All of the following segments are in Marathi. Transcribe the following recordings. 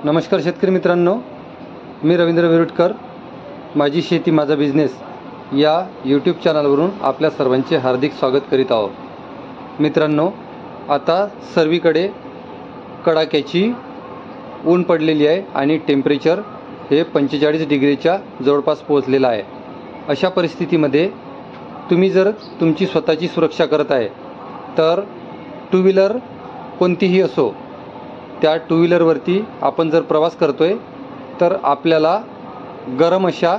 नमस्कार शेतकरी मित्रांनो, मी रवींद्र विरुटकर. माझी शेती माझा बिझनेस या यूट्यूब चॅनलवरून आपल्या सर्वांचे हार्दिक स्वागत करीत आहोत. मित्रांनो, आता सर्वीकडे कडाक्याची ऊन पडलेली आहे आणि टेम्परेचर हे 45 डिग्रीच्या जवळपास पोहोचलेलं आहे. अशा परिस्थितीमध्ये तुम्ही जर तुमची स्वतःची सुरक्षा करत आहे तर टू व्हीलर कोणतीही असो, त्या टू व्हीलरवरती आपण जर प्रवास करतो आहे तर आपल्याला गरम अशा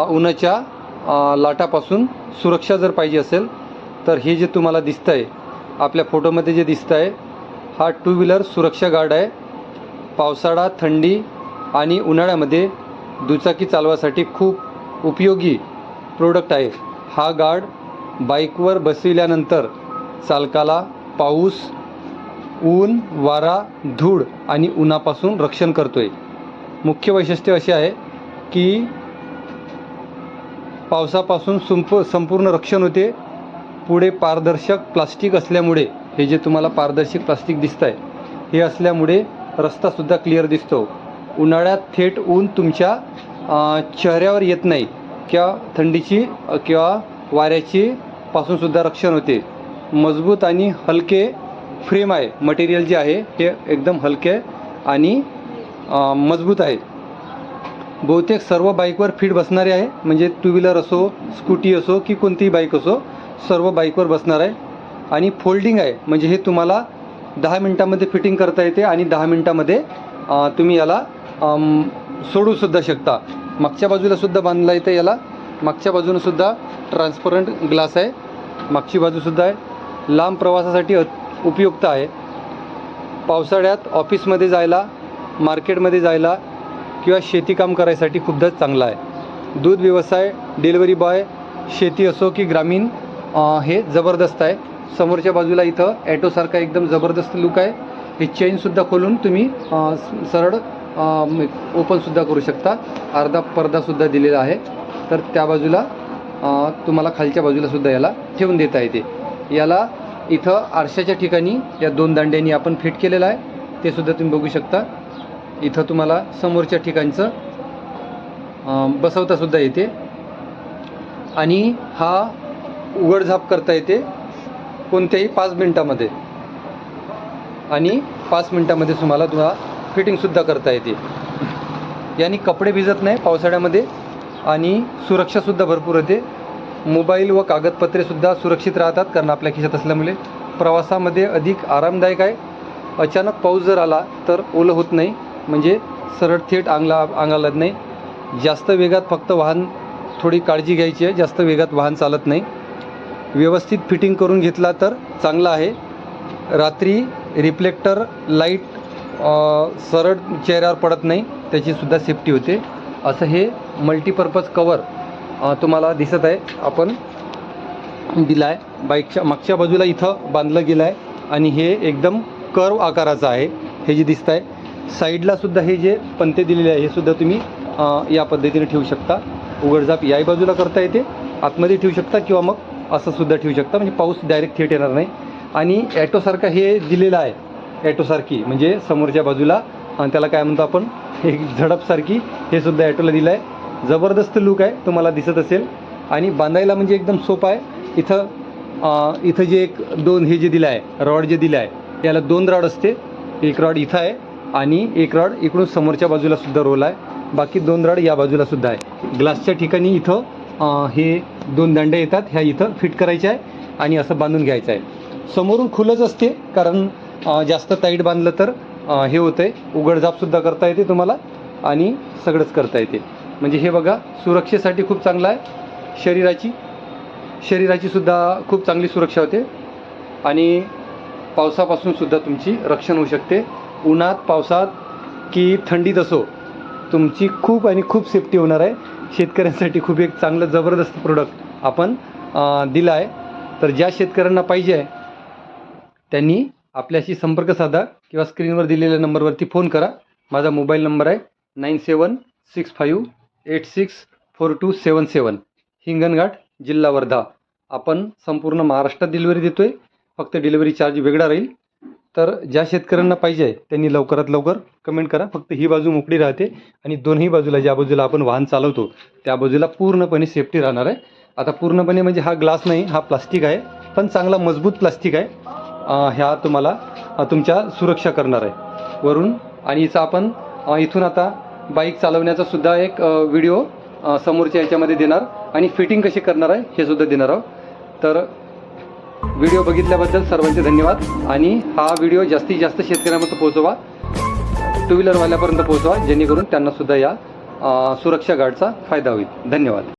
उन्हाच्या लाटापासून सुरक्षा जर पाहिजे असेल तर हे जे तुम्हाला दिसतं आहे, आपल्या फोटोमध्ये जे दिसतं आहे, हा टू व्हीलर सुरक्षा गार्ड आहे. पावसाळा, थंडी आणि उन्हाळ्यामध्ये दुचाकी चालवासाठी खूप उपयोगी प्रोडक्ट आहे. हा गार्ड बाईकवर बसविल्यानंतर चालकाला पाऊस, ऊन, वारा, धूळ आणि उन्हापासून रक्षण करतोय. मुख्य वैशिष्ट्य असे आहे की पावसापासून संपूर्ण रक्षण होते. पुढे पारदर्शक प्लास्टिक असल्यामुळे, हे जे तुम्हाला पारदर्शक प्लास्टिक दिसतं आहे, हे असल्यामुळे रस्तासुद्धा क्लिअर दिसतो. उन्हाळ्यात थेट ऊन तुमच्या चेहऱ्यावर येत नाही किंवा थंडीची किंवा वाऱ्याची पासूनसुद्धा रक्षण होते. मजबूत आणि हलके फ्रेम आहे. मटेरियल जे आहे हे एकदम हलके आणि मजबूत आहे. बहुतेक सर्व बाईकवर फिट बसणारे आहे. म्हणजे टू व्हीलर असो, स्कूटी असो की कोणतीही बाईक असो, सर्व बाईकवर बसणार आहे. आणि फोल्डिंग आहे, म्हणजे हे तुम्हाला 10 मिनटामध्ये फिटिंग करता येते आणि 10 मिनटामध्ये तुम्ही याला सोडूसुद्धा शकता. मागच्या बाजूलासुद्धा बांधला येतं याला. मागच्या बाजूनंसुद्धा ट्रान्सपरंट ग्लास आहे. मागची बाजूसुद्धा आहे. लांब प्रवासासाठी उपयुक्त आहे. पावसाळ्यात ऑफिसमध्ये जायला, मार्केटमध्ये जायला किंवा शेतीकाम करायसाठी खूपदा चांगला आहे. दूध व्यवसाय, डिलिव्हरी बॉय, शेती असो की ग्रामीण, हे जबरदस्त आहे. समोरच्या बाजूला इथं ॲटोसारखा एकदम जबरदस्त लुक आहे. हे चेनसुद्धा खोलून तुम्ही सरळ ओपनसुद्धा करू शकता. अर्धा पडदासुद्धा दिलेला आहे. तर त्या बाजूला तुम्हाला खालच्या बाजूलासुद्धा याला ठेवून देता येते. याला इथं आरशाच्या ठिकाणी या 2 दांड्यांनी आपण फिट केलेलं आहे. ते सुद्धा तुम्ही बघू शकता. इथं तुम्हाला समोरच्या ठिकाणचं बसवतासुद्धा येते आणि हा उघडझाप करता येते कोणत्याही 5 मिनटामध्ये. आणि 5 मिनटामध्ये तुम्हाला फिटिंगसुद्धा करता येते. यानी कपडे भिजत नाही पावसाळ्यामध्ये आणि सुरक्षासुद्धा भरपूर होते. मोबाईल व कागदपत्रेसुद्धा सुरक्षित राहतात, कारण आपल्या खिशात असल्यामुळे. प्रवासामध्ये अधिक आरामदायक आहे. अचानक पाऊस जर आला तर ओलं होत नाही, म्हणजे सरळ थेट अंगाला नाही. जास्त वेगात फक्त वाहन थोडी काळजी घ्यायची आहे. जास्त वेगात वाहन चालत नाही. व्यवस्थित फिटिंग करून घेतला तर चांगला आहे. रात्री रिफ्लेक्टर लाईट सरळ चेहऱ्यावर पडत नाही, त्याचीसुद्धा सेफ्टी होते. असं हे मल्टीपर्पज कवर तुम्हाला दिसत आहे, आपण दिला आहे. बाईकच्या मागच्या बाजूला इथं बांधलं गेलं आहे आणि हे एकदम कर्व आकाराचं आहे. हे जे दिसत आहे साईडलासुद्धा हे जे पंते दिलेले आहे, हे सुद्धा तुम्ही या पद्धतीने ठेवू शकता. उघडझाप याही बाजूला करता येते, आतमध्ये ठेवू शकता किंवा मग असं सुद्धा ठेवू शकता, म्हणजे पाऊस डायरेक्ट थेट येणार नाही. आणि ॲटोसारखा हे दिलेलं आहे, ॲटोसारखी म्हणजे समोरच्या बाजूला त्याला काय म्हणतो आपण, एक झडपसारखी, हे सुद्धा ॲटोला दिलं आहे. जबरदस्त लुक आहे, तुम्हाला दिसत असेल. आणि बांधायला म्हणजे एकदम सोपं आहे. इथं जे 2 हे जे दिलं आहे, रॉड जे दिलं आहे, याला 2 रॉड असते. एक रॉड इथं आहे आणि एक रॉड इकडून समोरच्या बाजूलासुद्धा रोल आहे. बाकी 2 रॉड या बाजूलासुद्धा आहे. ग्लासच्या ठिकाणी इथं हे 2 दांड्या येतात, ह्या इथं फिट करायच्या आहे आणि असं बांधून घ्यायचं आहे. समोरून खुलंच असते, कारण जास्त टाईट बांधलं तर हे होतं आहे. उघडझापसुद्धा करता येते तुम्हाला आणि सगळंच करता येते. म्हणजे हे बघा, सुरक्षेसाठी खूप चांगलं आहे. शरीराचीसुद्धा खूप चांगली सुरक्षा होते आणि पावसापासूनसुद्धा तुमची रक्षण होऊ शकते. उन्हात, पावसात की थंडीत असो, तुमची खूप आणि खूप सेफ्टी होणार आहे. शेतकऱ्यांसाठी खूप एक चांगलं जबरदस्त प्रोडक्ट आपण दिलं आहे. तर ज्या शेतकऱ्यांना पाहिजे आहे त्यांनी आपल्याशी संपर्क साधा किंवा स्क्रीनवर दिलेल्या नंबरवरती फोन करा. माझा मोबाईल नंबर आहे 9765864277. हिंगणघाट, जिल्हा वर्धा. आपण संपूर्ण महाराष्ट्रात डिलिव्हरी देतो आहे. फक्त डिलिव्हरी चार्ज वेगळा राहील. तर ज्या शेतकऱ्यांना पाहिजे आहे त्यांनी लवकरात लवकर कमेंट करा. फक्त ही बाजू मोकळी राहते आणि दोन्ही बाजूला ज्या बाजूला आपण वाहन चालवतो त्या बाजूला पूर्णपणे सेफ्टी राहणार आहे. आता पूर्णपणे म्हणजे हा ग्लास नाही, हा प्लास्टिक आहे, पण चांगला मजबूत प्लास्टिक आहे. ह्या तुम्हाला तुमच्या सुरक्षा करणार आहे वरून. आणि हिचा आपण इथून आता बाईक चालवण्याचा सुद्धा एक व्हिडिओ समोरच्या याच्यामध्ये देणार आणि फिटिंग कशी करणार आहे हे सुद्धा देणार आहोत. तर व्हिडिओ बघितल्याबद्दल सर्वांचे धन्यवाद. आणि हा व्हिडिओ जास्तीत जास्त शेतकऱ्यांपर्यंत पोहोचवा, टू व्हीलरवाल्यापर्यंत पोहोचवा, जेणेकरून त्यांनासुद्धा या सुरक्षा गार्डचा फायदा होईल. धन्यवाद.